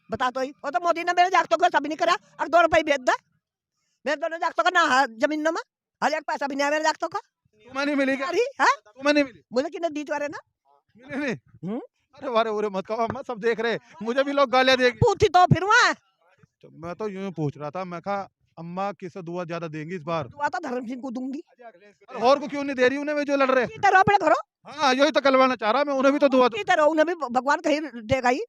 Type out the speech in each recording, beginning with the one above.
बता तो ही वो तो मोदी ने मेरे जागतों को सब नहीं करा और 2 रुपए भेज दे मेरे दोनों जागतों का ना जमीनों में हर एक पैसा भी नहीं आया मेरे जागतों का तुम्हें नहीं मिली क्या? अरे है तुम्हें नहीं मिली? मुझे कितने दी तुम्हारे ना मिली नहीं? हम्म? अरे वारे उरे मत कहो अम्मा, सब देख रहे, मुझे भी लोग गालियां देंगे। पूछी तो फिर वहाँ तो मैं तो यूं ही पूछ रहा था, मैं कहा अम्मा किसे दुआ ज्यादा देंगी इस बार? दुआ तो धर्म सिंह को दूंगी अरे और को क्यों नहीं दे रही उन्हें, वे जो लड़ रहे? जीते रहो अपने घरों हाँ यही तो कहलवाना चाह रहा मैं, उन्हें भी तो दुआ दूं। जीते रहो उन्हें भी भगवान कहीं देगा ही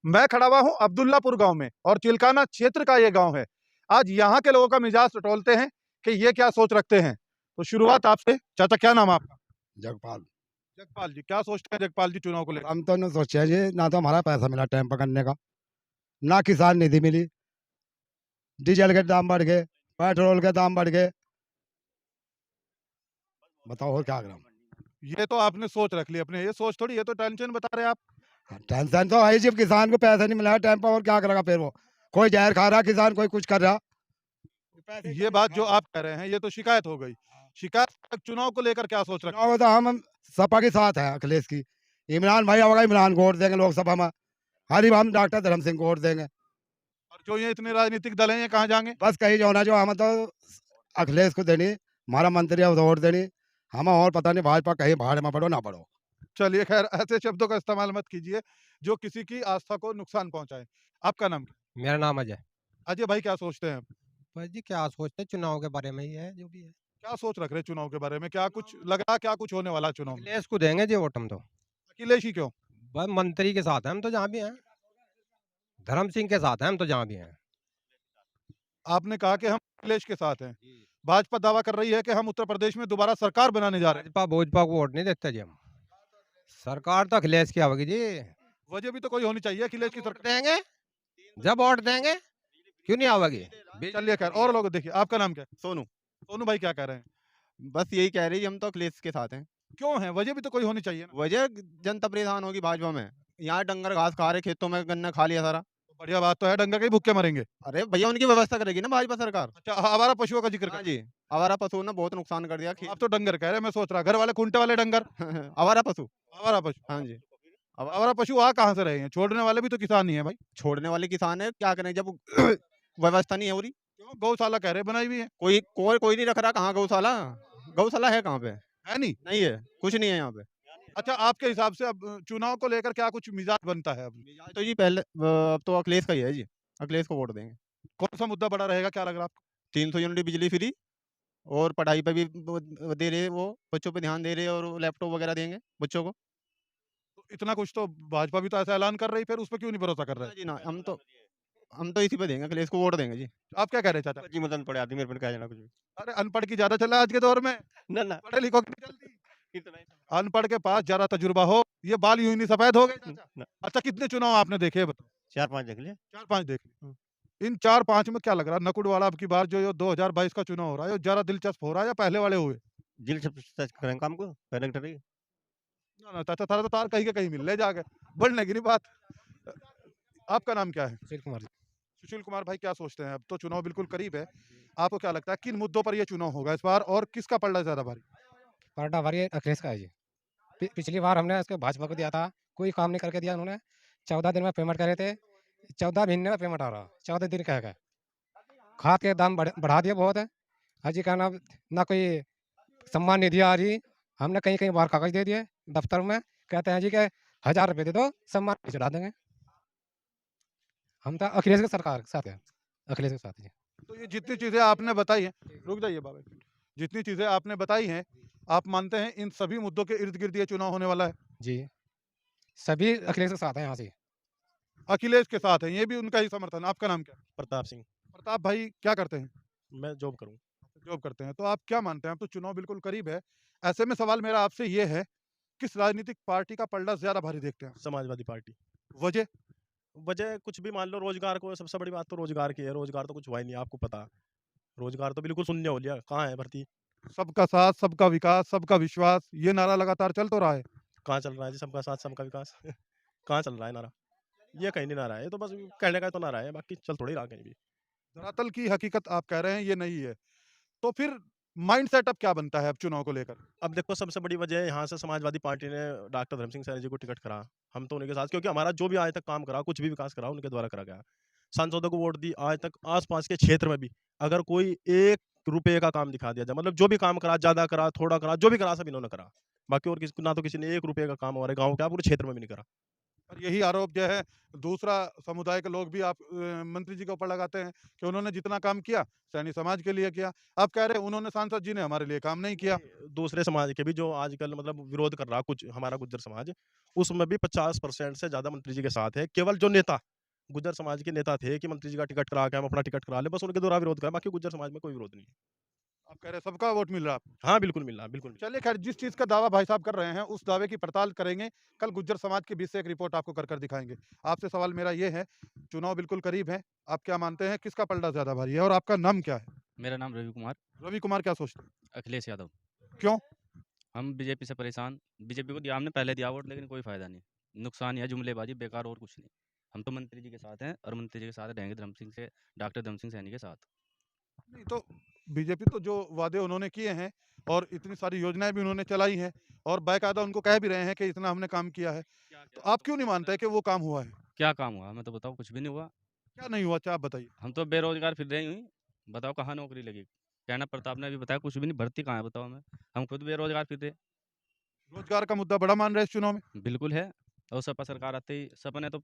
मैं खड़ा हुआ हूँ अब्दुल्लापुर गांव में और चिलकाना क्षेत्र का ये गांव है। आज यहाँ के लोगों का मिजाज टटोलते हैं कि ये क्या सोच रखते हैं। तो शुरुआत आपसे, चाचा क्या नाम है आपका? जगपाल। जगपाल जी, क्या सोचते हैं जगपाल जी चुनाव को लेकर? हम तो नहीं सोचे जी, ना तो हमारा पैसा मिला टाइम पकड़ने का, ना किसान निधि मिली, डीजल के दाम बढ़ गए, पेट्रोल के दाम बढ़ गए, बताओ और क्या करें। ये तो आपने सोच रख ली अपने, ये सोच थोड़ी, ये तो टेंशन बता रहे आप। टेंशन तो है, जब किसान को पैसा नहीं मिला टाइम पर और क्या करेगा फिर वो, कोई जहर खा रहा किसान, कोई कुछ कर रहा। ये बात जो आप कह रहे हैं ये तो शिकायत हो गई। शिकायत चुनाव को लेकर क्या सोच रखते चुनाव तो हम सपा के साथ है, अखिलेश की। इमरान भाई होगा, इमरान को वोट देंगे लोकसभा में। हरी हम डॉक्टर धर्म सिंह को वोट देंगे। हैं? और जो ये इतने राजनीतिक दल हैं ये कहाँ जाएंगे? बस कहीं जो होना जो हम तो अखिलेश को देनी, हमारा मंत्री है वोट देनी। हम और पता नहीं भाजपा कहीं भाड़ में पड़ो ना पड़ो। चलिए खैर, ऐसे शब्दों का इस्तेमाल मत कीजिए जो किसी की आस्था को नुकसान पहुंचाए। आपका नाम क्या? मेरा नाम अजय। अजय भाई, क्या सोचते हैं? बस जी क्या सोचते हैं चुनाव के बारे में, ही है जो भी है। क्या सोच रख रहे हैं चुनाव के बारे में? क्या कुछ लग रहा, क्या कुछ होने वाला है चुनाव में? अखिलेश को देंगे जी वोट हम तो। अखिलेश ही क्यों? बस मंत्री के साथ हैं हम तो जहाँ भी हैं। धर्म सिंह के साथ हैं हम तो जहाँ भी हैं। आपने कहा कि हम अखिलेश के साथ हैं। भाजपा दावा कर रही है कि हम उत्तर प्रदेश में दोबारा सरकार बनाने जा रहे हैं। भाजपा भोजपा को वोट नहीं देते जी हम। सरकार तो अखिलेश की आवेगी जी। वजह भी तो कोई होनी चाहिए अखिलेश की वोट सरकार। देंगे, जब वोट देंगे क्यों नहीं आवेगी। चलिए खैर, और लोग देखिए, आपका नाम क्या है? सोनू। सोनू भाई क्या कह रहे हैं? बस यही कह रही है, हम तो अखिलेश के साथ हैं। क्यों है? वजह भी तो कोई होनी चाहिए ना। वजह जनता परेशान होगी भाजपा में। यहाँ डंगर घास खा रहे, खेतों में गन्ना खा लिया सारा। बढ़िया बात तो है, डंगर के ही भूखे मरेंगे। अरे भैया उनकी व्यवस्था करेगी ना भाजपा सरकार। अच्छा, आवारा पशुओं का जिक्र हाँ कर। जी, आवारा पशु ने बहुत नुकसान कर दिया। आप तो डंगर कह रहे हैं, मैं सोच रहा घर वाले खूंटे वाले डंगर। आवारा पशु। आवारा पशु। हाँ जी। आवारा पशु आ कहाँ से रहे हैं? छोड़ने वाले भी तो किसान ही है भाई। छोड़ने वाले किसान है, क्या करें जब व्यवस्था नहीं है हो रही। क्यों? गौशाला कह रहे हैं बनाई हुई है। कोई नहीं रख रहा। कहाँ गौशाला? गौशाला है कहाँ पे? है नहीं। नहीं है, कुछ नहीं है यहाँ पे। अच्छा, आपके हिसाब से अब चुनाव को लेकर क्या कुछ मिजाज बनता है? अब तो जी पहले अब तो अखिलेश का ही है जी, अखिलेश को वोट देंगे। कौन सा मुद्दा बड़ा रहेगा, क्या लग रहा है आपको? 300 यूनिट बिजली फ्री, और पढ़ाई पे भी वो दे रहे, वो बच्चों पे ध्यान दे रहे, और लैपटॉप वगैरह देंगे बच्चों को। तो इतना कुछ तो भाजपा भी तो ऐसा ऐलान कर रही, फिर उस पर क्यों नहीं भरोसा कर रहे? जी ना, हम तो इसी पे देंगे, अखिलेश को वोट देंगे जी। आप क्या कह रहे हैं चाचा? जी मदन पड़े आदमी मेरे पे क्या जाना कुछ भी। अरे अनपढ़ की ज्यादा चला आज के दौर में, ना ना पढ़े लिखो की नहीं चलती। इतना ही अनपढ़ के पास ज्यादा तजुर्बा हो, ये बाल यूं ही नहीं सफेद हो गए चाचा। ना। अच्छा, कितने चुनाव आपने देखे हैं बताओ? 4-5 देख लिया। 4-5 देख लिए। इन 4-5 में क्या लग रहा है, नकुड़ वाला अब की बार जो ये 2022 का चुनाव हो रहा है, ये ज्यादा दिलचस्प हो रहा है या पहले वाले हुए? जिल से सच करें काम को पहले कर रही है। ना ना चाचा, तारा तो तार कहीं के कहीं मिल ले जाके, बढ़ने की नहीं बात। आपका नाम क्या है? सुशील कुमार जी। सुशील कुमार भाई, क्या सोचते हैं? अब तो चुनाव बिल्कुल करीब है, आपको क्या लगता है किन मुद्दों पर ये चुनाव होगा इस बार और किसका पलड़ा ज्यादा भारी? पार्टा हमारी अखिलेश का है जी। पिछली बार हमने उसको भाजपा को दिया था, कोई काम नहीं करके दिया उन्होंने। 14 दिन में पेमेंट करे थे, 14 महीने में पेमेंट आ रहा, 14 दिन कह गए। खाद के दाम बढ़ा दिए बहुत है। हाजी का ना कोई सम्मान निधि आ रही। हमने कहीं कहीं बार कागज दे दिए दफ्तर में, कहते हैं जी के 1000 रुपये दे दो सम्मान निधि चढ़ा देंगे। हम तो अखिलेश के सरकार के साथ है, अखिलेश के साथ जी। तो ये जितनी चीजें आपने बताई हैं, रुक जाइए बाबा, जितनी चीजें आपने बताई हैं, आप मानते हैं इन सभी मुद्दों के इर्द गिर्द ये चुनाव होने वाला है? जी सभी अखिलेश के साथ हैं यहाँ से। अखिलेश के साथ है, ये भी उनका ही समर्थन। आपका नाम क्या है? प्रताप सिंह। प्रताप भाई, क्या करते हैं? मैं जॉब करूँ। जॉब करते हैं। तो आप क्या मानते हैं? अब तो चुनाव बिल्कुल करीब है, ऐसे में सवाल मेरा आपसे ये है, किस राजनीतिक पार्टी का पलड़ा ज्यादा भारी देखते हैं? समाजवादी पार्टी। वजह? वजह कुछ भी मान लो, रोजगार को सबसे बड़ी बात तो रोजगार की है। रोजगार तो कुछ हुआ ही नहीं, आपको पता। रोजगार तो बिल्कुल शून्य हो लिया। कहाँ है भर्ती? सबका साथ, सबका विकास, सबका विश्वास, ये नारा लगातार चल तो रहा है। कहाँ चल रहा है जी सबका साथ सबका विकास? कहाँ चल रहा है नारा? ये कहीं नहीं नारा है, ये तो बस कहने का तो नारा है, बाकी चल थोड़ी रहा कहीं भी। धरातल की हकीकत आप कह रहे हैं ये नहीं है। तो फिर माइंड सेटअप क्या बनता है अब चुनाव को लेकर? अब देखो सबसे बड़ी वजह है यहाँ से समाजवादी पार्टी ने डॉक्टर धर्म सिंह सैनी जी को टिकट करा। हम तो उन्हीं के साथ, क्योंकि हमारा जो भी आज तक काम करा, कुछ भी विकास करा, उनके द्वारा करा गया। सांसदों को वोट दी, आज तक आस-पास के क्षेत्र में भी अगर कोई 1 रुपए का काम दिखा दिया जाए, मतलब जो भी काम करा, ज़्यादा करा, थोड़ा करा, जो भी करा सब इन्होंने करा। बाकी और किसी ना तो किसी ने 1 रुपए का काम हमारे गाँव क्या पूरे क्षेत्र में भी नहीं करा। और यही आरोप जो है दूसरा समुदाय के लोग भी आप मंत्री जी के ऊपर लगाते हैं कि उन्होंने जितना काम किया सैनी समाज के लिए किया। आप कह रहे हैं उन्होंने सांसद जी ने हमारे लिए काम नहीं किया। दूसरे समाज के भी जो आजकल मतलब विरोध कर रहा कुछ हमारा गुज्जर समाज, उसमें भी 50% से ज़्यादा मंत्री जी के साथ है। केवल जो नेता गुज्जर समाज के नेता थे कि मंत्री जी का टिकट करा के हम अपना टिकट करा लें, बस उनके द्वारा विरोध करा, बाकी गुज्जर समाज में कोई विरोध नहीं है। आप कह रहे हैं सबका वोट मिल रहा है आपको। हाँ, बिल्कुल मिल रहा है, बिल्कुल मिल रहा है। चलिए खैर जिस चीज़ का दावा भाई साहब कर रहे हैं उस दावे की पड़ताल करेंगे। कल गुज्जर समाज के बीच से एक रिपोर्ट आपको कर दिखाएँगे। आपसे सवाल मेरा ये है, चुनाव बिल्कुल करीब है। आप क्या मानते हैं किसका पलड़ा ज़्यादा भारी है और आपका नाम क्या है? मेरा नाम रवि कुमार, रवि कुमार क्या सोचते हैं? अखिलेश यादव। क्यों? हम बीजेपी से परेशान, बीजेपी को दिया हमने पहले दिया वोट, लेकिन कोई फ़ायदा नहीं। नुकसान ही है, जुमलेबाजी, बेकार और कुछ नहीं। हम तो मंत्री जी के साथ हैं और मंत्री जी के साथ रहेंगे, डॉक्टर धर्म सिंह सैनी के साथ। नहीं तो बीजेपी तो जो वादे उन्होंने किए हैं और इतनी सारी योजनाएँ भी उन्होंने चलाई हैं और बाकायदा उनको कह भी रहे हैं कि इतना हमने काम किया है। तो आप क्यों नहीं मानते कि वो काम हुआ है? क्या काम हुआ? हमें तो बताओ, कुछ भी नहीं हुआ। क्या नहीं हुआ? अच्छा आप बताइए। हम तो बेरोज़गार फिर रहे हुई, बताओ कहाँ नौकरी लगी? कहना प्रताप ने अभी बताया कुछ भी नहीं, भर्ती कहाँ है बताओ हमें? हम खुद बेरोज़गार फिर रहे। रोजगार का मुद्दा बड़ा मान रहे हैं इस चुनाव में? बिल्कुल है, और सपा सरकार आते ही सपा ने तो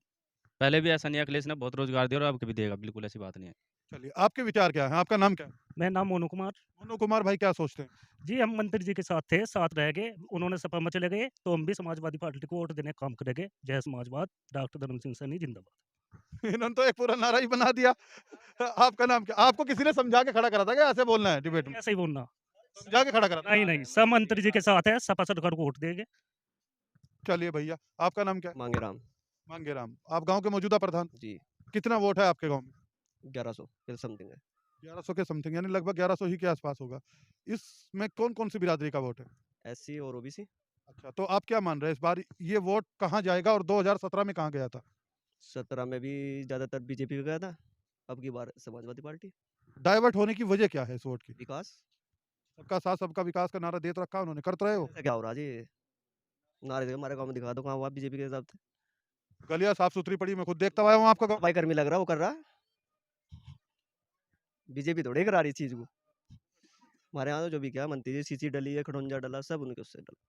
पहले भी ऐसा नहीं है, अखिलेश ने बहुत रोज़गार दिया और अब भी देगा, बिल्कुल ऐसी बात नहीं है। चलिए आपके विचार क्या हैं? आपका नाम क्या है? मेरा नाम मोनू कुमार। मोनू कुमार भाई क्या सोचते हैं? जी, हम मंत्री जी के साथ थे, साथ रह गए। उन्होंने सपा में चले गए, तो हम भी समाजवादी पार्टी को वोट देने का काम करेंगे। जय समाजवाद, डॉक्टर धर्म सिंह सैनी जिंदाबाद। इन्होंने तो एक पूरा नारा ही बना दिया। आपका नाम क्या? आपको किसी ने समझा के खड़ा करा था क्या ऐसे बोलना है डिबेट में? ऐसे ही बोलना। समझा के खड़ा करा था? नहीं, नहीं, सब मंत्री जी के साथ है, सपा सरकार को वोट देंगे। चलिए भैया, आपका नाम क्या है? मांगेराम मांगेराम। आप गाँव के मौजूदा प्रधान? जी। कितना वोट है आपके गाँव में? 1100 के समथिंग है। 1100 के समथिंग यानी लगभग 1100 ही के आसपास होगा। इसमें कौन-कौन सी बिरादरी का वोट है? एससी और ओबीसी। अच्छा, तो आप क्या मान रहे हैं इस बार ये वोट कहाँ जाएगा और 2017 में कहाँ गया था? 17 में भी ज़्यादातर बीजेपी का गया था, अब की बार समाजवादी पार्टी। डाइवर्ट होने की वजह क्या है इस वोट की? विकास। सबका साथ सबका विकास का नारा दे तो रखा उन्होंने, कर तो रहे हो? ऐसा क्या हो रहा जी? नारे से हमारे गाँव में दिखा दो कहाँ हुआ बीजेपी के हिसाब से। गलियाँ साफ-सुथरी पड़ी, मैं खुद देखता आया हूँ आपका गाँव। सफाई कर्मी लग रहा है, वो कर रहा है। बीजेपी थोड़ी करा रही इस चीज़ को। हमारे यहाँ तो जो भी क्या मंत्री जी सीसी डली है, खड़ौंजा डला, सब उनके उससे डला।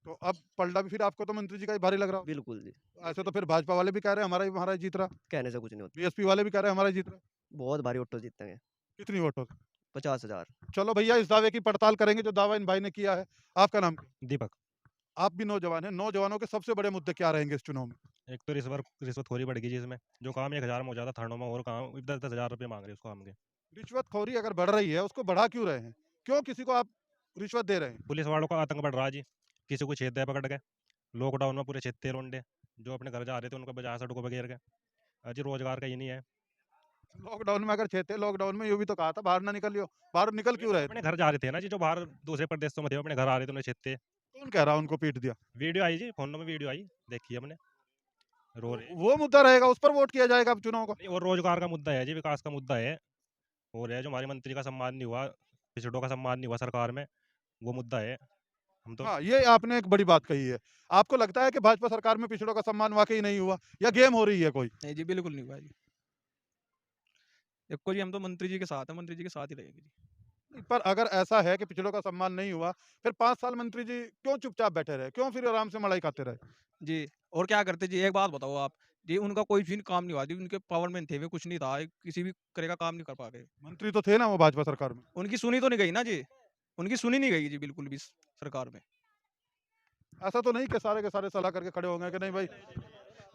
तो अब पलटा भी फिर आपको तो मंत्री जी का ही भारी लग रहा हो। बिल्कुल जी। ऐसे तो फिर भाजपा वाले भी कह रहे हैं हमारा ही महाराज जीत रहा, कहने से कुछ नहीं होता। बीएसपी वाले भी कह रहे हैं हमारा ही जीत रहा। बहुत भारी वोटों से जीतेंगे। कितनी वोटों से? 50,000। चलो भैया इस दावे की पड़ताल करेंगे जो दावा इन भाई ने किया है। आपका नाम क्या? दीपक। आप भी नौजवान हैं, नौजवानों के सबसे बड़े मुद्दे क्या रहेंगे इस चुनाव में? एक तो रिश्वतखोरी बढ़ गई जिसमें जो काम 1000 में हो जाता थानों में, और काम 10-10 हज़ार रुपये मांग रहे हैं उसको हम के। रिश्वतखोरी अगर बढ़ रही है उसको बढ़ा क्यों रहे हैं? क्यों किसी को आप रिश्वत दे रहे हैं? पुलिस वालों का आतंक बढ़ रहा है जी, किसी को छेद है पकड़ के। लॉकडाउन में पूरे छेदते रोंडे जो अपने घर जा रहे थे उनको बजा सड़कों पर घेर के। अजी रोजगार का ये नहीं है। लॉकडाउन में अगर छेते, लॉकडाउन में यूँ भी तो कहा था बाहर ना निकलियो, बाहर निकल क्यों रहे थे? अपने घर जा रहे थे ना जी, जो बाहर दूसरे प्रदेशों में थे अपने घर आ रहे थे, उन्हें छेदते। कौन कह रहा उनको पीट दिया? वीडियो आई जी, फोन में वीडियो आई, देखी हमने। रो रहे। वो मुद्दा रहेगा, उस पर वोट किया जाएगा अब चुनाव का। नहीं, और रोजगार का मुद्दा है जी, विकास का मुद्दा है। और है जो हमारे मंत्री का सम्मान नहीं हुआ, पिछड़ों का सम्मान नहीं हुआ सरकार में, वो मुद्दा है। हम तो हाँ, ये आपने एक बड़ी बात कही है। आपको लगता है कि भाजपा सरकार में पिछड़ों का सम्मान वाकई नहीं हुआ या गेम हो रही है कोई? नहीं जी, बिल्कुल नहीं हुआ जी। देखो जी, हम तो मंत्री जी के साथ हैं, मंत्री जी के साथ ही रहेंगे जी। पर अगर ऐसा है कि पिछड़ों का सम्मान नहीं हुआ, फिर 5 साल मंत्री जी क्यों चुपचाप बैठे रहे? क्यों फिर आराम से मलाई खाते रहे? जी, और क्या करते जी, एक बात बताओ आप, जी उनका कोई भी काम नहीं हुआ जी, उनके पावर में थे वे, कुछ नहीं था, किसी भी तरह का काम नहीं कर पा रहे। मंत्री तो थे ना वो भाजपा सरकार में। उनकी सुनी तो नहीं गई ना जी, उनकी सुनी नहीं गई जी बिल्कुल भी सरकार में। ऐसा तो नहीं कि सारे के सारे सलाह करके खड़े हो गए कि नहीं भाई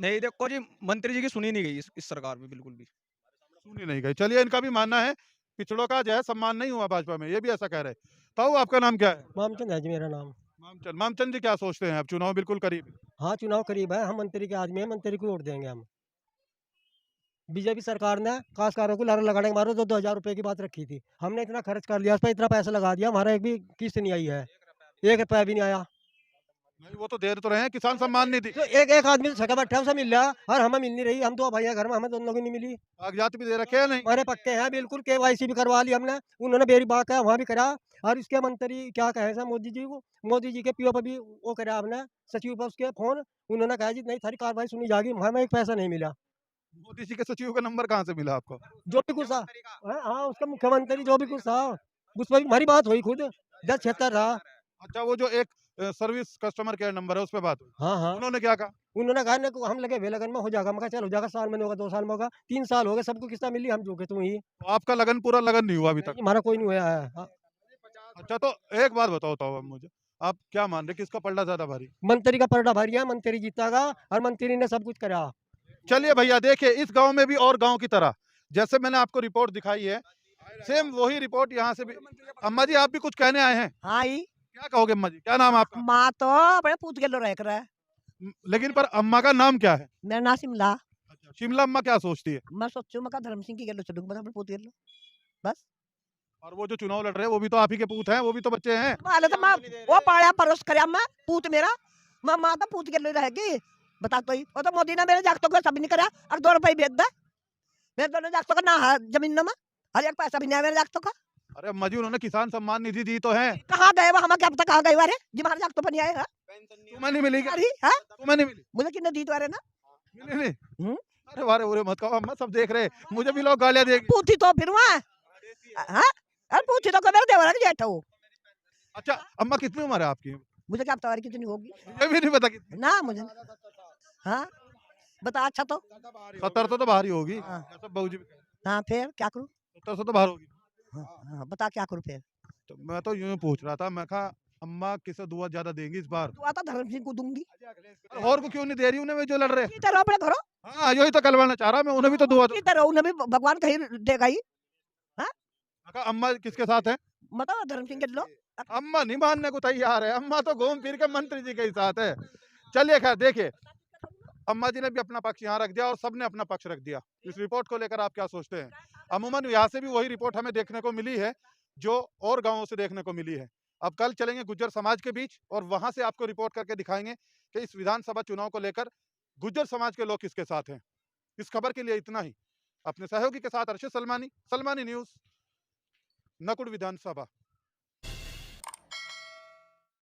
नहीं देखो जी, मंत्री जी की सुनी नहीं गई इस सरकार में बिल्कुल भी। सुनी नहीं गई। चलिए इनका भी मानना है पिछड़ों का जो है सम्मान नहीं हुआ भाजपा में, ये भी ऐसा कह रहे हैं। ताऊ आपका नाम क्या है? मामचंद है जी मेरा नाम। मामचंद। मामचंद जी क्या सोचते हैं अब चुनाव बिल्कुल करीब है? हाँ, चुनाव करीब है, हम मंत्री के आदमी हैं, मंत्री को वोट देंगे हम। बीजेपी सरकार ने काश्तकारों को लहर लगाने के मारे 2,000 रुपए की बात रखी थी, हमने इतना खर्च कर लिया, उस पर इतना पैसा लगा दिया, हमारा एक भी किस्त नहीं आई है, 1 रुपया भी नहीं आया। नहीं, वो तो दे तो रहे हैं किसान सम्मान निधि। तो एक एक आदमी तो छका बैठा है, उसे मिल रहा और हमें मिल नहीं रही। हम तो भैया घर में, हमें दोनों को नहीं मिली। कागजात भी दे रखे हैं नहीं? हमारे पक्के हैं बिल्कुल, केवाईसी भी करवा ली हमने, उन्होंने बेरी बात है वहाँ भी करा। और इसके मंत्री क्या कहे सर, मोदी जी को, मोदी जी के पीओ पर भी वो करा हमने, सचिव पर उसके फोन, उन्होंने कहा जी नहीं सारी कार्रवाई सुनी जाएगी, हमें एक पैसा नहीं मिला। मोदी जी के सचिव का नंबर कहाँ से मिला आपको? जो भी कुछ था, हाँ उसका मुख्यमंत्री जो भी कुछ था उस पर भी हमारी बात हुई खुद, 1076 रहा। अच्छा, वो जो एक सर्विस कस्टमर केयर नंबर है उस पे बात हुई, हाँ हाँ, उन्होंने क्या कहा? उन्होंने कहा ना हम लगे वे लगन में हो जाएगा। मैं कहा चल हो जाएगा, साल में नहीं होगा, 2 साल में होगा, 3 साल हो गए, सबको किस्ता मिली, हम जो के तुम ही। तो आपका लगन पूरा लगन नहीं हुआ अभी तक? हमारा कोई नहीं हुआ है। हाँ, अच्छा, तो एक बात बताओ अब मुझे, आप क्या मान रहे, किसका पलड़ा ज्यादा भारी? मंत्री का पलड़ा भारी है, मंत्री जीतेगा और मंत्री ने सब कुछ करा। चलिए भैया, देखिए इस गांव में भी और गांव की तरह, जैसे मैंने आपको रिपोर्ट दिखाई है, सेम वही रिपोर्ट यहाँ से भी। अम्मा जी, आप भी कुछ कहने आए हैं? हाँ ही क्या कहोगे अम्मा जी, क्या नाम है आपका? माँ तो बड़े पूत गेलो रह कर है। लेकिन पर अम्मा का नाम क्या है? मेरा नाम शिमला। अच्छा, शिमला अम्मा क्या सोचती है? मैं सोचू मैं धर्म सिंह की गेलो चलूंगा, बस अपने पूत गेलो बस। और वो जो चुनाव लड़ रहे हैं वो भी तो आप ही के पूत हैं, वो भी तो बच्चे हैं। वाले तो मैं वो पाया परोस करया, मैं पूत मेरा, मैं माँ तो पूत गेलो रहेगी। बता तो ही, वो तो मोदी ने मेरे जागतों को सब नहीं करा और 2 रुपये भेज दे मेरे दोनों जागतों का ना जमीन में, हर एक पैसा भी नहीं आया मेरे जागतों का। अरे अम्मा जी, उन्होंने किसान सम्मान निधि दी तो है। कहाँ गए वो, हमें क्या पता कहाँ गए वारे जी, हमारे जागतों पर नहीं आए। तुम्हें नहीं मिली क्या? अरे हाँ, तुम्हें नहीं मिली? मुझे किन्ने दी तो ना मिली नहीं? अरे वारे उरे मत कहो अम्मा, सब देख रहे हैं, मुझे भी लोग गालियां देंगे। पूथी तो फिर वहाँ हाँ, अरे पूथी तो मेरे देवरा की जेठ हो। अच्छा अम्मा, कितनी उम्र है आपकी? मुझे क्या पता कितनी होगी, मुझे भी नहीं पता कितनी। ना मुझे। हाँ बता, अच्छा तो 70 तो बाहर ही होगी। हाँ। सब बाबूजी भी कह रहे हैं। हाँ फिर क्या करूँ? 70 तो बाहर होगी। हाँ बता क्या करूँ फिर? तो मैं तो यूं ही पूछ रहा था, मैं कहा अम्मा किसे दुआ ज्यादा देंगी इस बार? दुआ तो धर्म सिंह को दूंगी। और को क्यों नहीं दे रही उन्हें, जो लड़ रहे हैं? जीते रहो अपने घरों, हाँ, यही तो कहलवाना चाह रहा मैं, उन्हें भी तो दुआ दो। जीते रहो, उन्हें भी भगवान कहीं देगा ही। मैं कहा अम्मा किसके साथ है? मतलब धर्म सिंह के लो। अम्मा नहीं मानने को तैयार है, अम्मा तो घूम फिर के मंत्री जी के ही साथ है। चलिए खैर, देखिए अम्मा जी ने भी अपना पक्ष यहाँ रख दिया और सबने अपना पक्ष रख दिया। इस रिपोर्ट को लेकर आप क्या सोचते हैं? अमूमन यहाँ से भी वही रिपोर्ट हमें देखने को मिली है जो और गांवों से देखने को मिली है। अब कल चलेंगे गुज्जर समाज के बीच और वहां से आपको रिपोर्ट करके दिखाएंगे कि इस विधानसभा चुनाव को लेकर गुज्जर समाज के लोग किसके साथ हैं। इस खबर के लिए इतना ही। अपने सहयोगी के साथ अर्शद सलमानी, सलमानी न्यूज, नकुड़ विधानसभा।